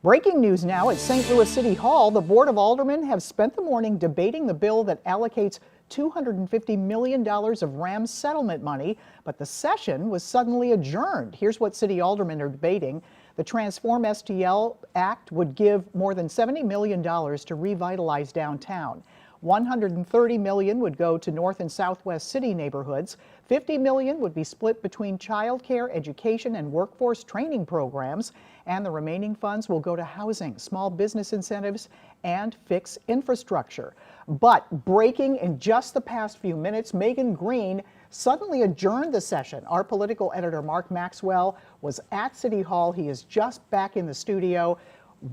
Breaking news now at St. Louis City Hall. The Board of Aldermen have spent the morning debating the bill that allocates $250 million of RAM settlement money, but the session was suddenly adjourned. Here's what city aldermen are debating. The Transform STL Act would give more than $70 million to revitalize downtown. $130 million would go to North and Southwest city neighborhoods. $50 million would be split between childcare, education, and workforce training programs. And the remaining funds will go to housing, small business incentives, and fix infrastructure. But breaking in just the past few minutes, Megan Green suddenly adjourned the session. Our political editor, Mark Maxwell, was at City Hall. He is just back in the studio.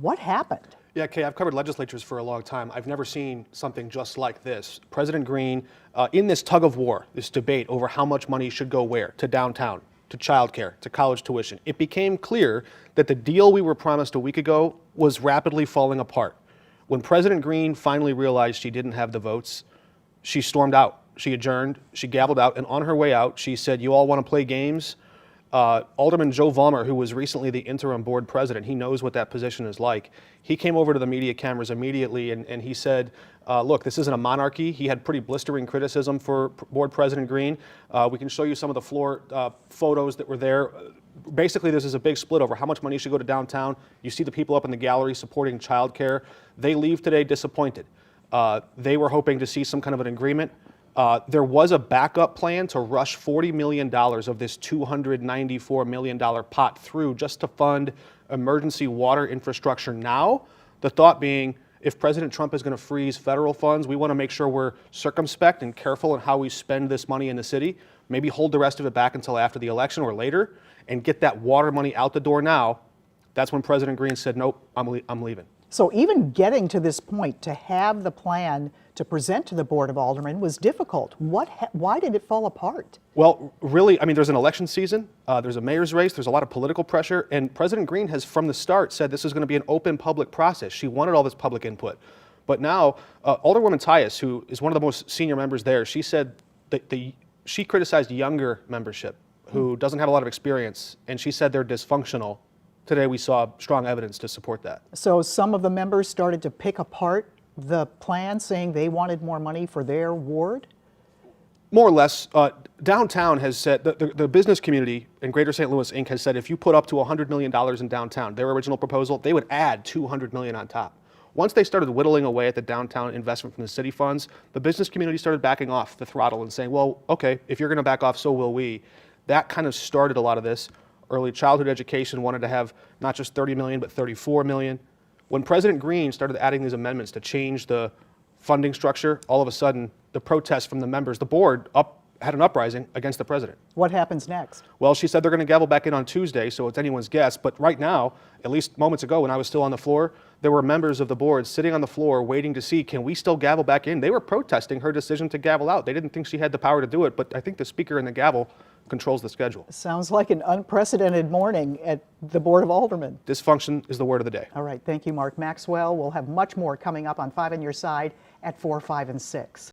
What happened? Yeah, Kay, I've covered legislatures for a long time. I've never seen something just like this. President Green, in this tug of war, this debate over how much money should go where, to downtown, to childcare, to college tuition, it became clear that the deal we were promised a week ago was rapidly falling apart. When President Green finally realized she didn't have the votes, she stormed out. She adjourned, she gavelled out, and on her way out, she said, "You all want to play games?" Alderman Joe Vollmer, who was recently the interim board president, he knows what that position is like. He came over to the media cameras immediately and he said, look, this isn't a monarchy. He had pretty blistering criticism for board president Green. We can show you some of the floor photos that were there. Basically, this is a big split over how much money should go to downtown. You see the people up in the gallery supporting childcare. They leave today disappointed. They were hoping to see some kind of an agreement. There was a backup plan to rush $40 million of this $294 million pot through just to fund emergency water infrastructure now. The thought being, if President Trump is going to freeze federal funds, we want to make sure we're circumspect and careful in how we spend this money in the city. Maybe hold the rest of it back until after the election or later and get that water money out the door now. That's when President Green said, nope, I'm leaving. So even getting to this point to have the plan to present to the Board of Aldermen was difficult. Why did it fall apart? Well, really, I mean, there's an election season, there's a mayor's race, there's a lot of political pressure, and President Green has from the start said this is going to be an open public process. She wanted all this public input. But now, Alderwoman Tyus, who is one of the most senior members there, she said that she criticized younger membership who doesn't have a lot of experience, and she said they're dysfunctional. Today we saw strong evidence to support that. So some of the members started to pick apart the plan, saying they wanted more money for their ward? More or less. Downtown has said, the business community in Greater St. Louis Inc. has said if you put up to $100 million in downtown, their original proposal, they would add $200 million on top. Once they started whittling away at the downtown investment from the city funds, the business community started backing off the throttle and saying, well, okay, if you're going to back off, so will we. That kind of started a lot of this. Early childhood education wanted to have not just $30 million, but $34 million. When President Green started adding these amendments to change the funding structure, all of a sudden, the protests from the members, the board had an uprising against the president. What happens next? Well, she said they're going to gavel back in on Tuesday, so it's anyone's guess. But right now, at least moments ago when I was still on the floor, there were members of the board sitting on the floor waiting to see, can we still gavel back in? They were protesting her decision to gavel out. They didn't think she had the power to do it, but I think the speaker and the gavel controls the schedule. Sounds like an unprecedented morning at the Board of Aldermen. Dysfunction is the word of the day. All right, thank you, Mark Maxwell. We'll have much more coming up on 5 on Your Side at 4, 5, and 6.